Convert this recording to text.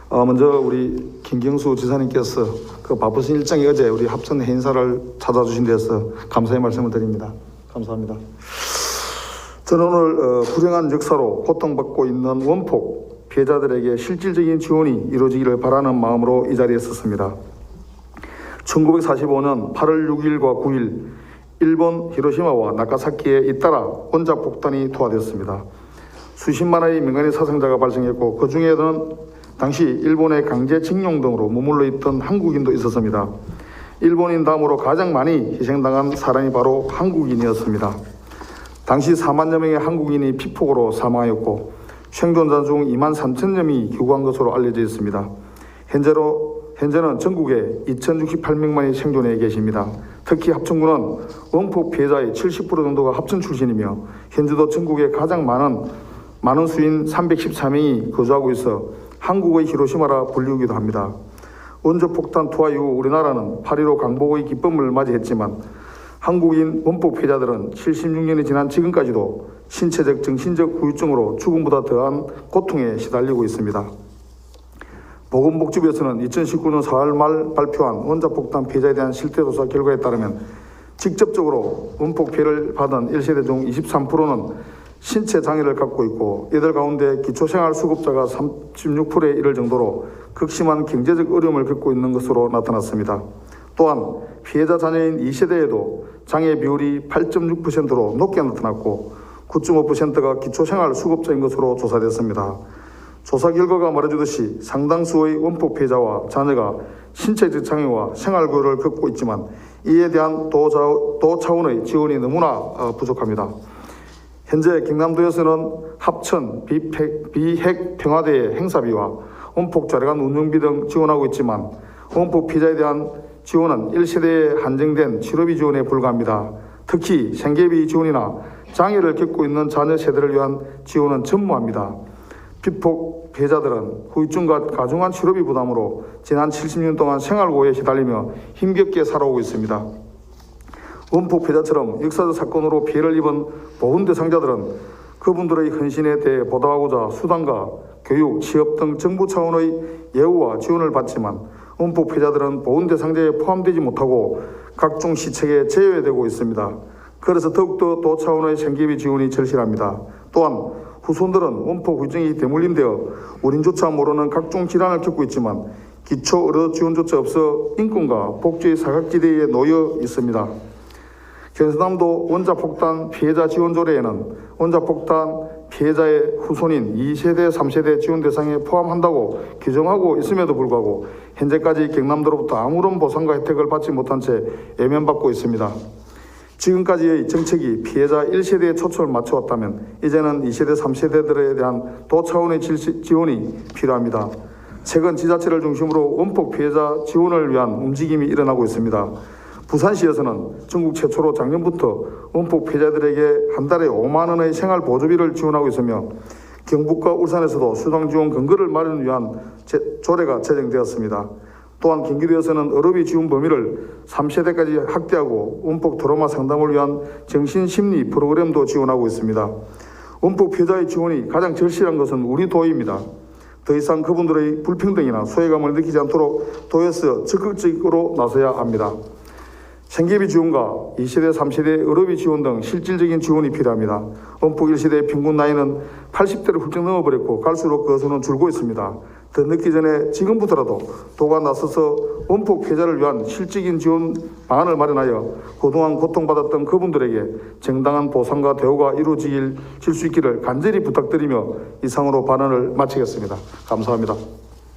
먼저 우리 김경수 지사님께서 그 바쁘신 일정에 어제 우리 합천 행사를 찾아주신 데서 감사의 말씀을 드립니다. 감사합니다. 저는 오늘 불행한 역사로 고통받고 있는 원폭 피해자들에게 실질적인 지원이 이루어지기를 바라는 마음으로 이 자리에 섰습니다. 1945년 8월 6일과 9일 일본 히로시마와 나가사키에 잇따라 원자폭탄이 투하되었습니다. 수십만의 민간인 사상자가 발생했고 그 중에는 당시 일본의 강제징용 등으로 머물러 있던 한국인도 있었습니다. 일본인 다음으로 가장 많이 희생당한 사람이 바로 한국인이었습니다. 당시 4만여 명의 한국인이 피폭으로 사망하였고 생존자 중 2만 3천여 명이 귀국한 것으로 알려져 있습니다. 현재는 전국에 2,068명만이 생존해 계십니다. 특히 합천군은 원폭 피해자의 70% 정도가 합천 출신이며 현재도 전국에 가장 많은 수인 314명이 거주하고 있어 한국의 히로시마라 불리우기도 합니다. 원자폭탄 투하 이후 우리나라는 8.15 강복의 기쁨을 맞이했지만 한국인 원폭 피해자들은 76년이 지난 지금까지도 신체적, 정신적 후유증으로 죽음보다 더한 고통에 시달리고 있습니다. 보건복지부에서는 2019년 4월 말 발표한 원자폭탄 피해자에 대한 실태조사 결과에 따르면 직접적으로 원폭 피해를 받은 1세대 중 23%는 신체 장애를 갖고 있고 이들 가운데 기초생활수급자가 36%에 이를 정도로 극심한 경제적 어려움을 겪고 있는 것으로 나타났습니다. 또한 피해자 자녀인 2세대에도 장애 비율이 8.6%로 높게 나타났고 9.5%가 기초생활수급자인 것으로 조사됐습니다. 조사 결과가 말해주듯이 상당수의 원폭 피해자와 자녀가 신체적 장애와 생활고를 겪고 있지만 이에 대한 도 차원의 지원이 너무나 부족합니다. 현재 경남도에서는 합천 비핵 평화대의 행사비와 원폭 자료관 운영비 등 지원하고 있지만 원폭 피해자에 대한 지원은 1세대에 한정된 치료비 지원에 불과합니다. 특히 생계비 지원이나 장애를 겪고 있는 자녀 세대를 위한 지원은 전무합니다. 피폭 피해자들은 후유증과 가중한 치료비 부담으로 지난 70년 동안 생활고에 시달리며 힘겹게 살아오고 있습니다. 원폭 피해자처럼 역사적 사건으로 피해를 입은 보훈 대상자들은 그분들의 헌신에 대해 보답하고자 수당과 교육, 취업 등 정부 차원의 예우와 지원을 받지만 원폭 피해자들은 보훈 대상자에 포함되지 못하고 각종 시책에 제외되고 있습니다. 그래서 더욱더 도 차원의 생계비 지원이 절실합니다. 또한 후손들은 원폭 후유증이 대물림되어 원인조차 모르는 각종 질환을 겪고 있지만 기초 의료 지원조차 없어 인권과 복지의 사각지대에 놓여 있습니다. 경상남도 원자폭탄 피해자 지원 조례에는 원자폭탄 피해자의 후손인 2세대, 3세대 지원 대상에 포함한다고 규정하고 있음에도 불구하고 현재까지 경남도로부터 아무런 보상과 혜택을 받지 못한 채 외면받고 있습니다. 지금까지의 정책이 피해자 1세대에 초점을 맞춰왔다면 이제는 2세대, 3세대들에 대한 도 차원의 지원이 필요합니다. 최근 지자체를 중심으로 원폭 피해자 지원을 위한 움직임이 일어나고 있습니다. 부산시에서는 전국 최초로 작년부터 원폭 피해자들에게 한 달에 5만 원의 생활보조비를 지원하고 있으며 경북과 울산에서도 수당지원 근거를 마련을 위한 조례가 제정되었습니다. 또한 경기도에서는 의료비 지원 범위를 3세대까지 확대하고 원폭 트라우마 상담을 위한 정신심리 프로그램도 지원하고 있습니다. 원폭 피해자의 지원이 가장 절실한 것은 우리 도입니다. 더 이상 그분들의 불평등이나 소외감을 느끼지 않도록 도에서 적극적으로 나서야 합니다. 생계비 지원과 2세대, 3세대 의료비 지원 등 실질적인 지원이 필요합니다. 원폭 1세대의 평균 나이는 80대를 훌쩍 넘어버렸고 갈수록 그 수는 줄고 있습니다. 더 늦기 전에 지금부터라도 도가 나서서 원폭 피해자를 위한 실질적인 지원 방안을 마련하여 그동안 고통받았던 그분들에게 정당한 보상과 대우가 이루어질 수 있기를 간절히 부탁드리며 이상으로 발언을 마치겠습니다. 감사합니다.